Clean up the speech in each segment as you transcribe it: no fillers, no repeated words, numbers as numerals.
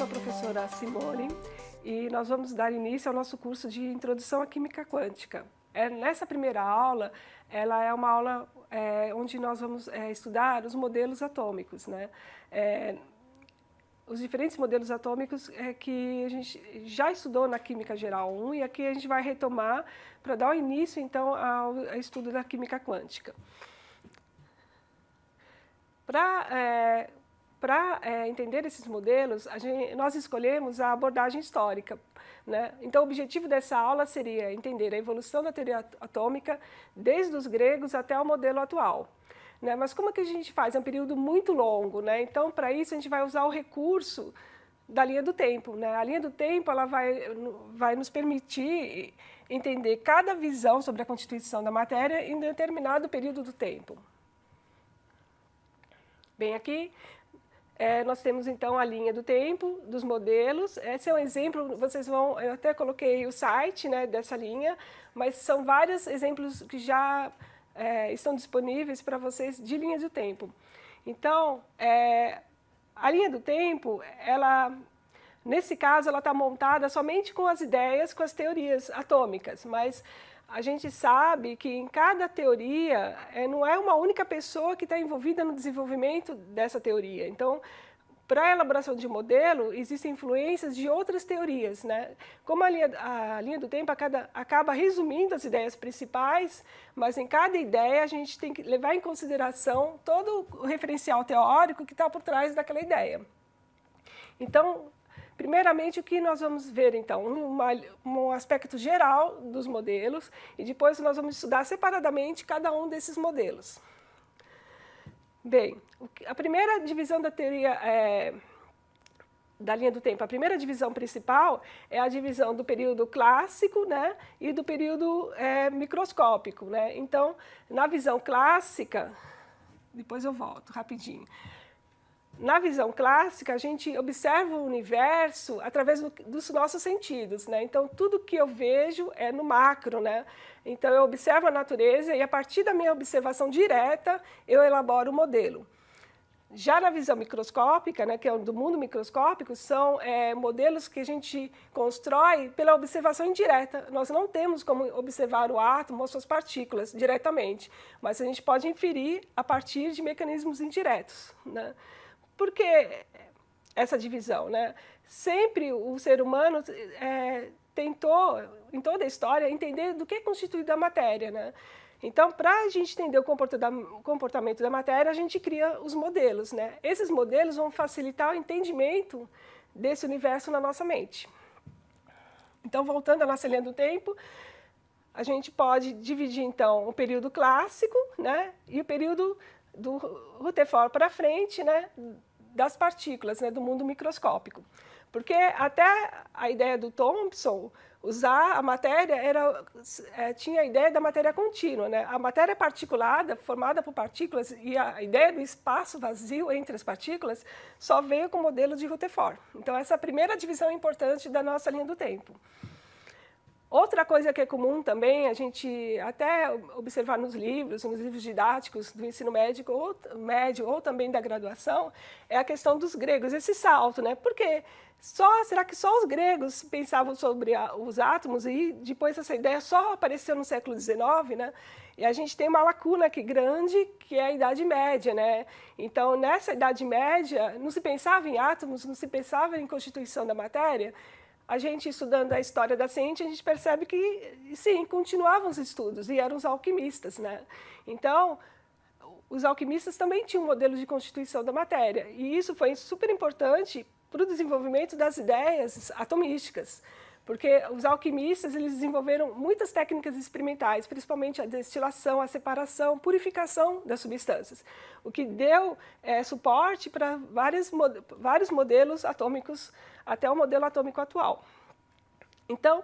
a professora Simone e nós vamos dar início ao nosso curso de Introdução à Química Quântica. Nessa primeira aula, ela é uma aula onde nós vamos estudar os modelos atômicos, né? Os diferentes modelos atômicos que a gente já estudou na Química Geral 1 e aqui a gente vai retomar para dar o início, então, ao estudo da Química Quântica. Para entender esses modelos, nós escolhemos a abordagem histórica, né? Então, o objetivo dessa aula seria entender a evolução da teoria atômica desde os gregos até o modelo atual. Né? Mas como é que a gente faz? É um período muito longo, né? Então, para isso, a gente vai usar o recurso da linha do tempo, né? A linha do tempo ela vai nos permitir entender cada visão sobre a constituição da matéria em determinado período do tempo. Bem, aqui nós temos, então, a linha do tempo dos modelos. Esse é um exemplo, eu até coloquei o site, né, dessa linha, mas são vários exemplos que já estão disponíveis para vocês de linha do tempo. Então, a linha do tempo, nesse caso, ela está montada somente com as ideias, com as teorias atômicas, mas a gente sabe que em cada teoria não é uma única pessoa que está envolvida no desenvolvimento dessa teoria. Então, para a elaboração de modelo, existem influências de outras teorias, né? Como a linha do tempo acaba resumindo as ideias principais, mas em cada ideia a gente tem que levar em consideração todo o referencial teórico que está por trás daquela ideia. Então, primeiramente, o que nós vamos ver, então, um aspecto geral dos modelos e depois nós vamos estudar separadamente cada um desses modelos. Bem, a primeira divisão da teoria da linha do tempo, a primeira divisão principal é a divisão do período clássico, né, e do período microscópico, né? Então, na visão clássica, depois eu volto rapidinho. Na visão clássica, a gente observa o universo através dos nossos sentidos, né? Então, tudo que eu vejo é no macro, né? Então, eu observo a natureza e, a partir da minha observação direta, eu elaboro o modelo. Já na visão microscópica, né, que é do mundo microscópico, são modelos que a gente constrói pela observação indireta. Nós não temos como observar o átomo ou suas partículas diretamente, mas a gente pode inferir a partir de mecanismos indiretos, né? Por que essa divisão, né? Sempre o ser humano tentou, em toda a história, entender do que é constituída a matéria, né? Então, para a gente entender o comportamento da matéria, a gente cria os modelos, né? Esses modelos vão facilitar o entendimento desse universo na nossa mente. Então, voltando à nossa linha do tempo, a gente pode dividir, então, o período clássico, né, e o período do Rutherford para frente, né, das partículas, né, do mundo microscópico. Porque até a ideia do Thomson usar a matéria tinha a ideia da matéria contínua, né? A matéria particulada, formada por partículas, e a ideia do espaço vazio entre as partículas só veio com o modelo de Rutherford. Então, essa é a primeira divisão importante da nossa linha do tempo. Outra coisa que é comum também, a gente até observar nos livros didáticos do ensino médio ou também da graduação, é a questão dos gregos, esse salto, né? Porque será que só os gregos pensavam sobre os átomos e depois essa ideia só apareceu no século XIX, né? E a gente tem uma lacuna aqui grande, que é a Idade Média, né? Então, nessa Idade Média, não se pensava em átomos, não se pensava em constituição da matéria. A gente, estudando a história da ciência, a gente percebe que, sim, continuavam os estudos, e eram os alquimistas, né? Então, os alquimistas também tinham um modelo de constituição da matéria, e isso foi super importante para o desenvolvimento das ideias atomísticas, porque os alquimistas eles desenvolveram muitas técnicas experimentais, principalmente a destilação, a separação, a purificação das substâncias, o que deu suporte para vários modelos atômicos, até o modelo atômico atual. Então,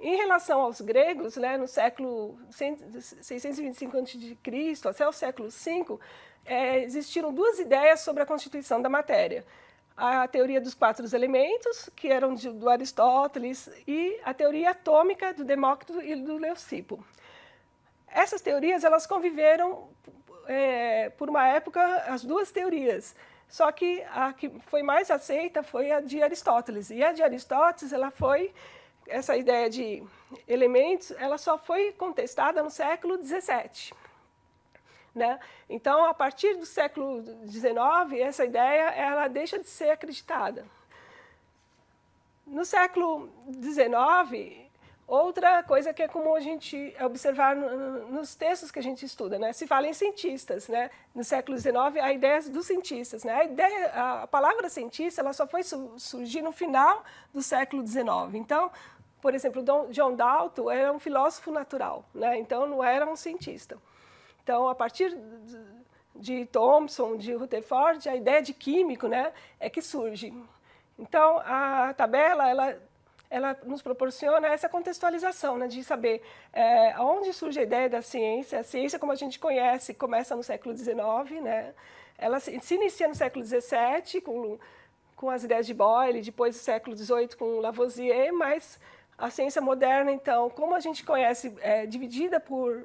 em relação aos gregos, né, no século 625 a.C. até o século V, existiram duas ideias sobre a constituição da matéria. A teoria dos quatro elementos, que eram do Aristóteles, e a teoria atômica do Demócrito e do Leucipo. Essas teorias elas conviveram por uma época, as duas teorias. só que a que foi mais aceita foi a de Aristóteles. E a de Aristóteles, essa ideia de elementos, ela só foi contestada no século XVII. Né? Então, a partir do século XIX, essa ideia ela deixa de ser acreditada. No século XIX, outra coisa que é comum a gente observar nos textos que a gente estuda, né? Se fala em cientistas, né? No século XIX, a ideia dos cientistas, né? A palavra cientista ela só foi surgir no final do século XIX. Então, por exemplo, John Dalton era um filósofo natural, né? Então não era um cientista. Então, a partir de Thomson, de Rutherford, a ideia de químico, né, é que surge. Então, a tabela, ela nos proporciona essa contextualização, né, de saber aonde surge a ideia da ciência. A ciência, como a gente conhece, começa no século XIX, né? Ela se inicia no século XVII, com as ideias de Boyle, depois do século XVIII com Lavoisier, mas a ciência moderna, então, como a gente conhece, dividida por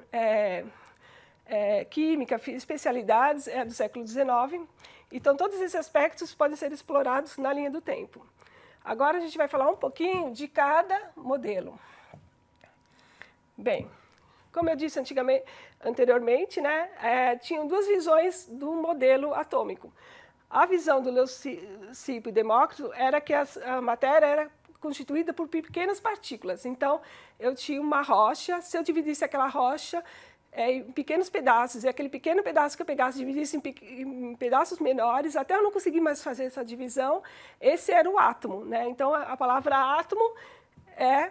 química, especialidades, do século XIX. Então, todos esses aspectos podem ser explorados na linha do tempo. Agora, a gente vai falar um pouquinho de cada modelo. Bem, como eu disse anteriormente, né, tinham duas visões do modelo atômico. A visão do Leucipo e Demócrito era que a matéria era constituída por pequenas partículas. Então, eu tinha uma rocha, se eu dividisse aquela rocha em pequenos pedaços, e aquele pequeno pedaço que eu pegasse, dividisse em pedaços menores, até eu não conseguir mais fazer essa divisão, esse era o átomo, né? Então, a palavra átomo é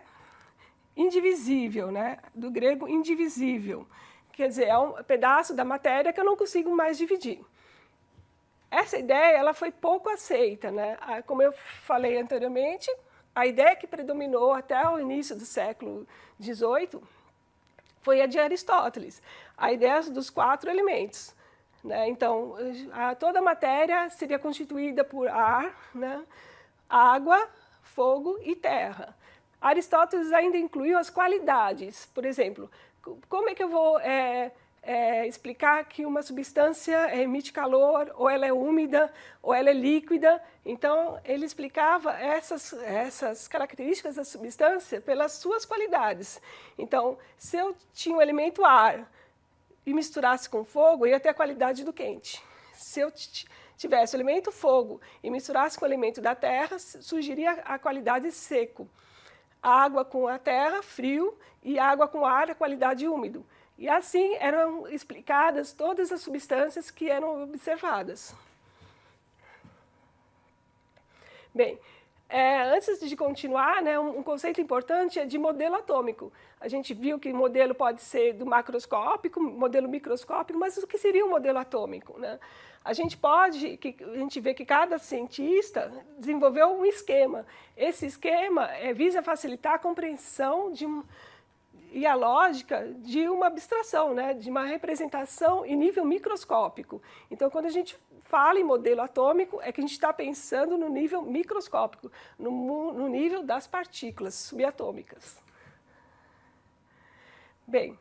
indivisível, né? Do grego indivisível. Quer dizer, é um pedaço da matéria que eu não consigo mais dividir. Essa ideia ela foi pouco aceita, né? Como eu falei anteriormente, a ideia que predominou até o início do século XVIII foi a de Aristóteles, a ideia dos 4 elementos. Né? Então, toda a matéria seria constituída por ar, né? Água, fogo e terra. Aristóteles ainda incluiu as qualidades. Por exemplo, como é que eu vou explicar que uma substância emite calor, ou ela é úmida, ou ela é líquida? Então, ele explicava essas características da substância pelas suas qualidades. Então, se eu tinha o elemento ar e misturasse com fogo, ia ter a qualidade do quente. Se eu tivesse o elemento fogo e misturasse com o elemento da terra, surgiria a qualidade seco. Água com a terra, frio, e água com ar, a qualidade úmido. E assim eram explicadas todas as substâncias que eram observadas. Bem, antes de continuar, né, um conceito importante é de modelo atômico. A gente viu que modelo pode ser do macroscópico, modelo microscópico, mas o que seria um modelo atômico? Né? A gente vê que cada cientista desenvolveu um esquema. Esse esquema visa facilitar a compreensão e a lógica de uma abstração, né, de uma representação em nível microscópico. Então, quando a gente fala em modelo atômico, é que a gente está pensando no nível microscópico, no nível das partículas subatômicas. Bem,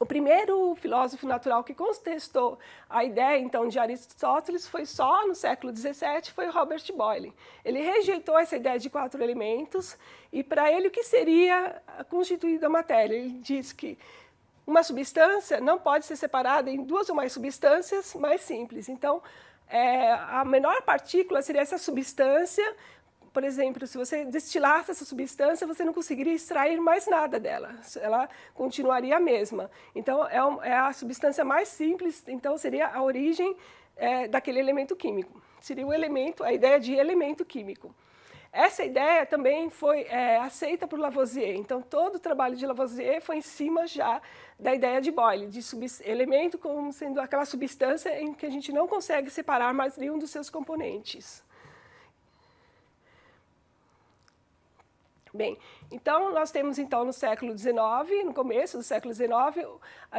o primeiro filósofo natural que contestou a ideia, então, de Aristóteles foi só no século XVII, foi Robert Boyle. Ele rejeitou essa ideia de 4 elementos e, para ele, o que seria constituído a matéria? Ele diz que uma substância não pode ser separada em 2 ou mais substâncias mais simples. Então, a menor partícula seria essa substância. Por exemplo, se você destilasse essa substância, você não conseguiria extrair mais nada dela. Ela continuaria a mesma. Então, é a substância mais simples, então seria a origem daquele elemento químico. Seria a ideia de elemento químico. Essa ideia também foi aceita por Lavoisier. Então, todo o trabalho de Lavoisier foi em cima já da ideia de Boyle, de elemento como sendo aquela substância em que a gente não consegue separar mais nenhum dos seus componentes. Bem, então, nós temos, então, no século XIX, no começo do século XIX,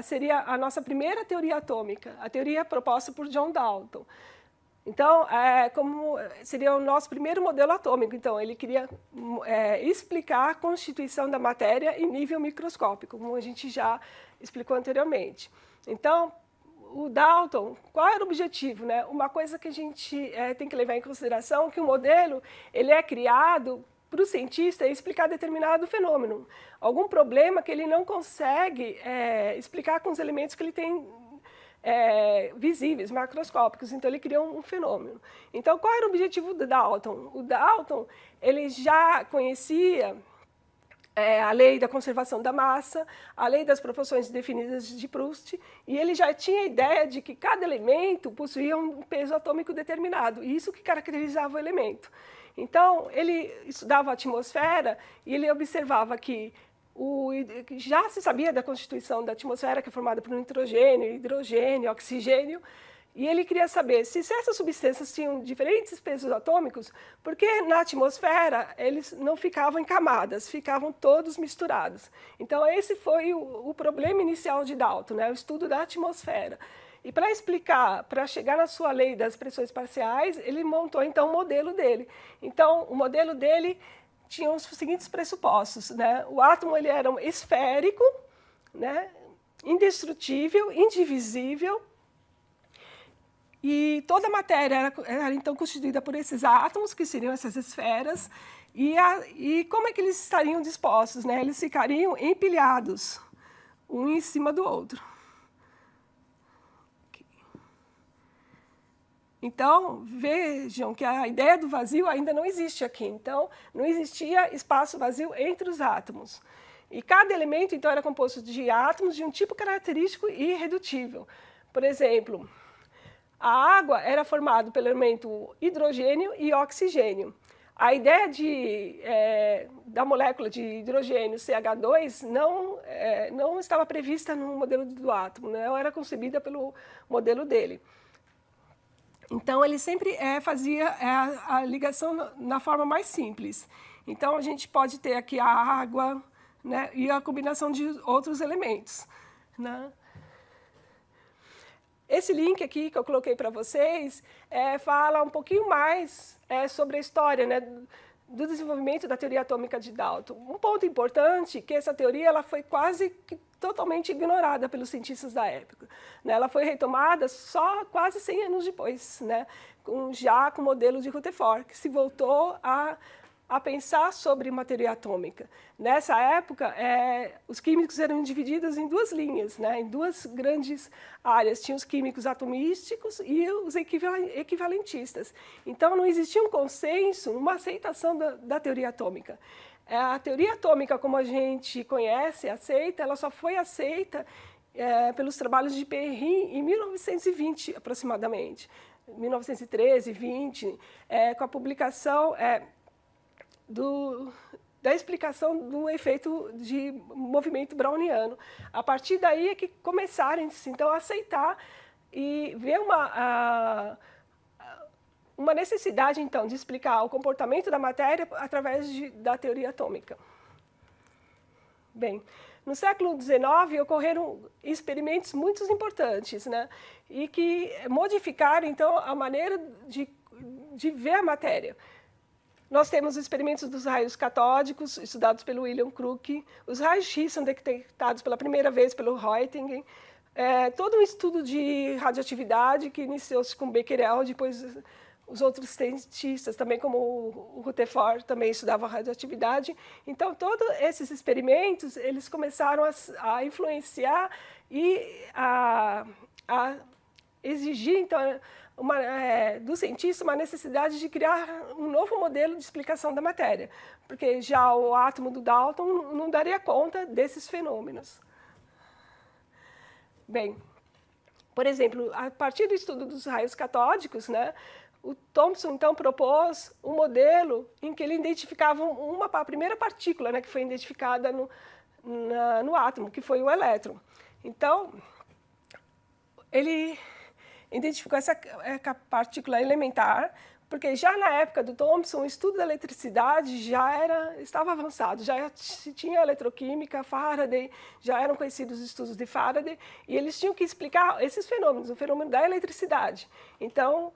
seria a nossa primeira teoria atômica, a teoria proposta por John Dalton. Então, como seria o nosso primeiro modelo atômico. Então, ele queria explicar a constituição da matéria em nível microscópico, como a gente já explicou anteriormente. Então, o Dalton, qual era o objetivo, né? Uma coisa que a gente tem que levar em consideração, que o modelo ele é criado para o cientista explicar determinado fenômeno, algum problema que ele não consegue explicar com os elementos que ele tem visíveis, macroscópicos. Então, ele criou um fenômeno. Então, qual era o objetivo do Dalton? O Dalton ele já conhecia a lei da conservação da massa, a lei das proporções definidas de Proust, e ele já tinha a ideia de que cada elemento possuía um peso atômico determinado, e isso que caracterizava o elemento. Então, ele estudava a atmosfera e ele observava que já se sabia da constituição da atmosfera, que é formada por nitrogênio, hidrogênio, oxigênio, e ele queria saber se essas substâncias tinham diferentes pesos atômicos, porque na atmosfera eles não ficavam em camadas, ficavam todos misturados. Então, esse foi o problema inicial de Dalton, né? O estudo da atmosfera. E para explicar, para chegar na sua lei das pressões parciais, ele montou então o modelo dele. Então, o modelo dele tinha os seguintes pressupostos, né? O átomo ele era esférico, né? Indestrutível, indivisível, e toda a matéria era então constituída por esses átomos, que seriam essas esferas, e como é que eles estariam dispostos, né? Eles ficariam empilhados, um em cima do outro. Então, vejam que a ideia do vazio ainda não existe aqui. Então, não existia espaço vazio entre os átomos. E cada elemento, então, era composto de átomos de um tipo característico e irredutível. Por exemplo, a água era formada pelo elemento hidrogênio e oxigênio. A ideia da molécula de hidrogênio, CH2, não estava prevista no modelo do átomo, não era concebida pelo modelo dele. Então, ele sempre fazia a ligação na forma mais simples. Então, a gente pode ter aqui a água, né, e a combinação de outros elementos, né? Esse link aqui que eu coloquei para vocês fala um pouquinho mais sobre a história, né, do desenvolvimento da teoria atômica de Dalton. Um ponto importante é que essa teoria ela foi quase que totalmente ignorada pelos cientistas da época, né? Ela foi retomada só quase 100 anos depois, né? Já com o modelo de Rutherford, que se voltou a pensar sobre matéria atômica. Nessa época, os químicos eram divididos em duas linhas, né? Em duas grandes áreas. Tinha os químicos atomísticos e os equivalentistas. Então, não existia um consenso, uma aceitação da teoria atômica. A teoria atômica, como a gente conhece, aceita, ela só foi aceita pelos trabalhos de Perrin em 1920, aproximadamente. 1913, 20, com a publicação da explicação do efeito de movimento browniano. A partir daí é que começaram, então, a aceitar e ver uma necessidade, então, de explicar o comportamento da matéria através da teoria atômica. Bem, no século XIX ocorreram experimentos muito importantes, né, e que modificaram, então, a maneira de ver a matéria. Nós temos os experimentos dos raios catódicos, estudados pelo William Crookes, os raios X são detectados pela primeira vez pelo Röntgen, todo um estudo de radioatividade que iniciou-se com Becquerel, depois os outros cientistas, também como o Rutherford, também estudavam radioatividade. Então, todos esses experimentos, eles começaram a influenciar e a exigir, então, do cientista uma necessidade de criar um novo modelo de explicação da matéria, porque já o átomo do Dalton não daria conta desses fenômenos. Bem, por exemplo, a partir do estudo dos raios catódicos, né, o Thomson, então, propôs um modelo em que ele identificava a primeira partícula, né, que foi identificada no átomo, que foi o elétron. Então, ele identificou essa partícula elementar, porque já na época do Thomson, o estudo da eletricidade estava avançado, já se tinha eletroquímica, Faraday, já eram conhecidos os estudos de Faraday, e eles tinham que explicar esses fenômenos, o fenômeno da eletricidade. Então,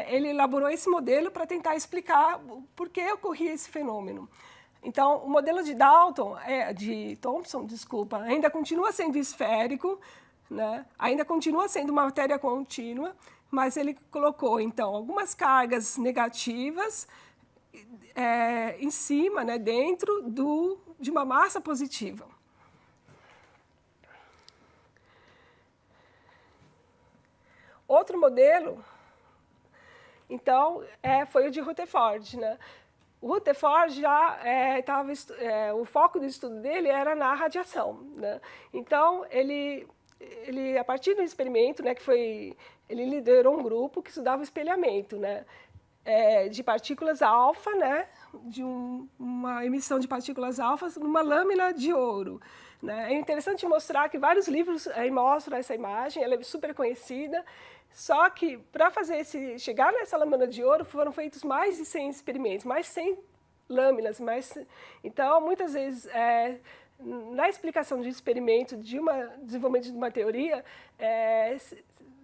ele elaborou esse modelo para tentar explicar por que ocorria esse fenômeno. Então, o modelo de Thomson, ainda continua sendo esférico, né? Ainda continua sendo uma matéria contínua, mas ele colocou, então, algumas cargas negativas em cima, né, dentro de uma massa positiva. Outro modelo, então, foi o de Rutherford, né? O Rutherford já o foco do estudo dele era na radiação, né? Então, ele a partir do experimento, né, ele liderou um grupo que estudava o espelhamento, né, de partículas alfa, né, de uma emissão de partículas alfas numa lâmina de ouro. Né? É interessante mostrar que vários livros mostram essa imagem, ela é super conhecida, só que para chegar nessa lâmina de ouro foram feitos mais de 100 experimentos, mais 100 lâminas. Então, muitas vezes, na explicação de experimento, desenvolvimento de uma teoria,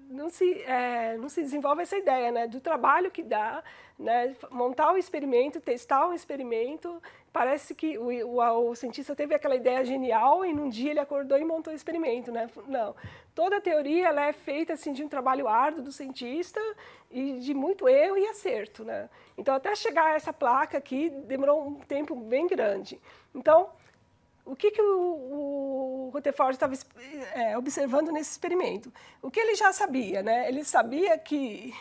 não se desenvolve essa ideia, né, do trabalho que dá, né, montar um experimento, testar um experimento. Parece que o cientista teve aquela ideia genial e num dia ele acordou e montou o experimento, né? Não, toda a teoria ela é feita assim, de um trabalho árduo do cientista e de muito erro e acerto, né? Então, até chegar a essa placa aqui, demorou um tempo bem grande. Então, o que o Rutherford estava observando nesse experimento? O que ele já sabia, né? Ele sabia que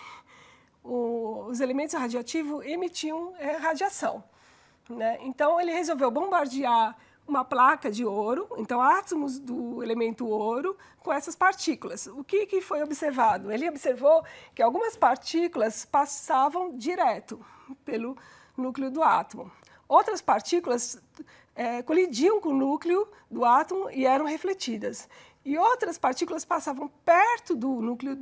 os elementos radioativos emitiam radiação, né? Então, ele resolveu bombardear uma placa de ouro, então átomos do elemento ouro, com essas partículas. O que foi observado? Ele observou que algumas partículas passavam direto pelo núcleo do átomo. Outras partículas colidiam com o núcleo do átomo e eram refletidas. E outras partículas passavam perto do núcleo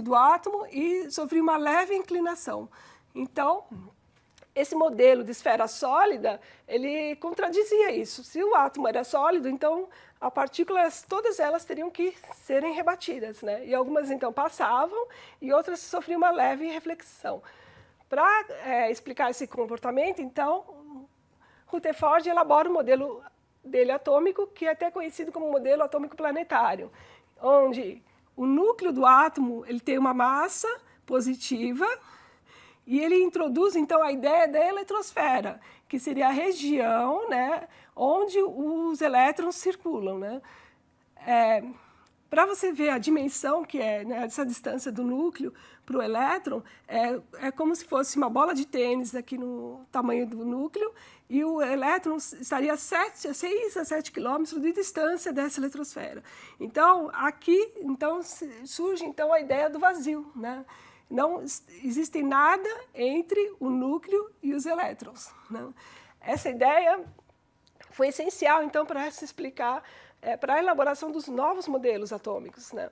do átomo e sofriam uma leve inclinação. Então, esse modelo de esfera sólida, ele contradizia isso. Se o átomo era sólido, então as partículas, todas elas teriam que serem rebatidas, né? E algumas, então, passavam e outras sofriam uma leve reflexão. Para explicar esse comportamento, então, Rutherford elabora o modelo dele atômico, que é até conhecido como modelo atômico planetário, onde o núcleo do átomo ele tem uma massa positiva e ele introduz, então, a ideia da eletrosfera, que seria a região, né, onde os elétrons circulam. Né? Para você ver a dimensão que é, né, essa distância do núcleo para o elétron, é como se fosse uma bola de tênis aqui no tamanho do núcleo, e o elétron estaria a 6 a 7 quilômetros de distância dessa eletrosfera. Então, aqui surge então, a ideia do vazio. Né? Não existe nada entre o núcleo e os elétrons. Né? Essa ideia foi essencial, então, para se explicar para a elaboração dos novos modelos atômicos. Né?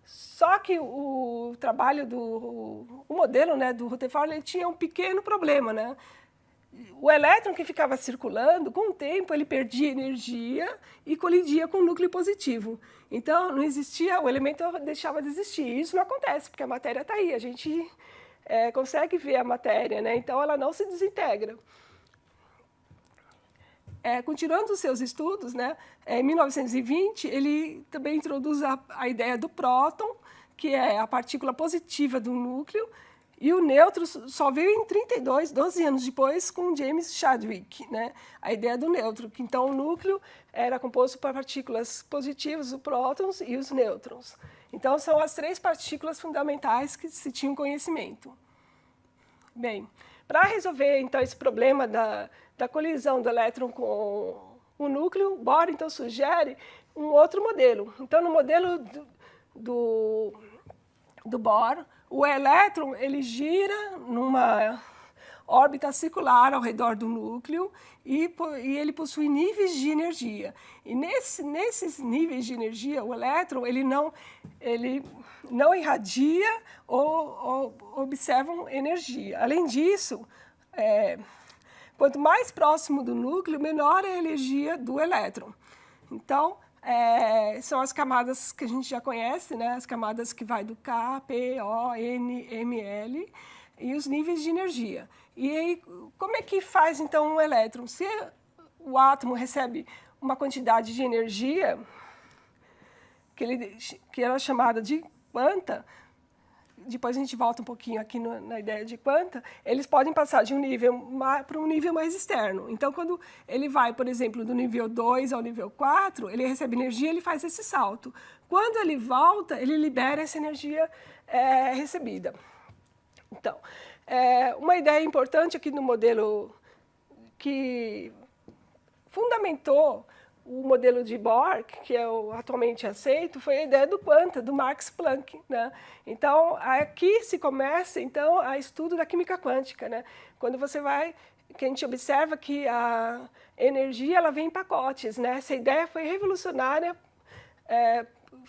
Só que o trabalho o modelo, né, do Rutherford ele tinha um pequeno problema. Né? O elétron que ficava circulando, com o tempo, ele perdia energia e colidia com o núcleo positivo. Então, não existia, o elemento deixava de existir. Isso não acontece, porque a matéria está aí, a gente consegue ver a matéria, né? Então, ela não se desintegra. Continuando os seus estudos, né, em 1920, ele também introduz a ideia do próton, que é a partícula positiva do núcleo, e o nêutron só veio em 1932, 12 anos depois, com James Chadwick, né, a ideia do nêutron, que então o núcleo era composto por partículas positivas, os prótons e os nêutrons. Então, são as 3 partículas fundamentais que se tinham conhecimento. Bem, para resolver, então, esse problema da colisão do elétron com o núcleo, Bohr, então, sugere um outro modelo. Então, no modelo do Bohr, o elétron ele gira numa órbita circular ao redor do núcleo e ele possui níveis de energia. E nesses níveis de energia, o elétron ele não irradia ou observa energia. Além disso, quanto mais próximo do núcleo, menor é a energia do elétron. Então, são as camadas que a gente já conhece, né? As camadas que vai do K, P, O, N, M, L, e os níveis de energia. E aí, como é que faz, então, um elétron? Se o átomo recebe uma quantidade de energia, que era chamada de quanta, depois a gente volta um pouquinho aqui na ideia de quanta, eles podem passar de um nível para um nível mais externo. Então, quando ele vai, por exemplo, do nível 2 ao nível 4, ele recebe energia, ele faz esse salto. Quando ele volta, ele libera essa energia recebida. Então, uma ideia importante aqui no modelo que fundamentou o modelo de Bohr, que é o atualmente aceito, foi a ideia do quanta, do Max Planck, né? Então, aqui se começa, então, a estudo da química quântica, né? Quando você vai, que a gente observa que a energia, ela vem em pacotes, né? Essa ideia foi revolucionária,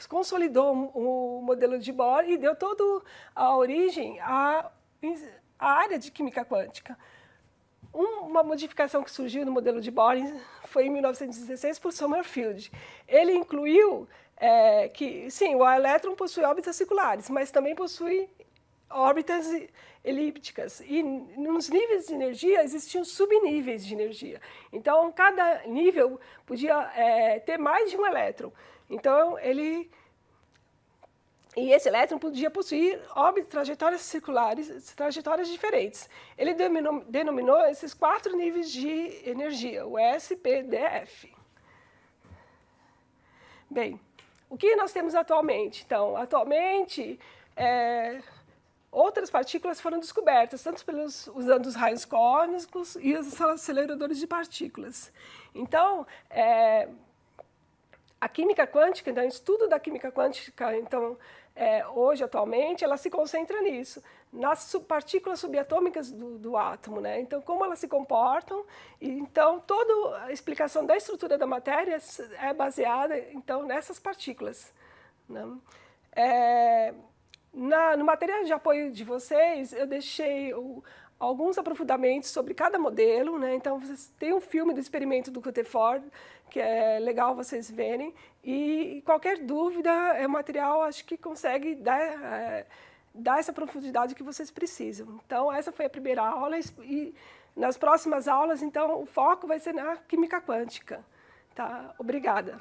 consolidou o modelo de Bohr e deu toda a origem à área de química quântica. Uma modificação que surgiu no modelo de Bohr foi em 1916 por Sommerfeld. Ele incluiu que, sim, o elétron possui órbitas circulares, mas também possui órbitas elípticas. E nos níveis de energia existiam subníveis de energia. Então, cada nível podia ter mais de um elétron. Então, e esse elétron podia possuir trajetórias circulares, trajetórias diferentes. Ele denominou esses 4 níveis de energia, o S, P, D, F. Bem, o que nós temos atualmente? Então, atualmente, outras partículas foram descobertas, tanto usando os raios cósmicos e os aceleradores de partículas. Então, a química quântica, então, o estudo da química quântica, então, hoje, atualmente, ela se concentra nisso, nas partículas subatômicas do átomo, né? Então, como elas se comportam, e, então, toda a explicação da estrutura da matéria é baseada, então, nessas partículas, né? No material de apoio de vocês, eu deixei alguns aprofundamentos sobre cada modelo, né? Então, vocês têm um filme do experimento do Rutherford, que é legal vocês verem, e qualquer dúvida, é material, acho que consegue dar essa profundidade que vocês precisam. Então, essa foi a primeira aula, e nas próximas aulas, então, o foco vai ser na química quântica. Tá? Obrigada.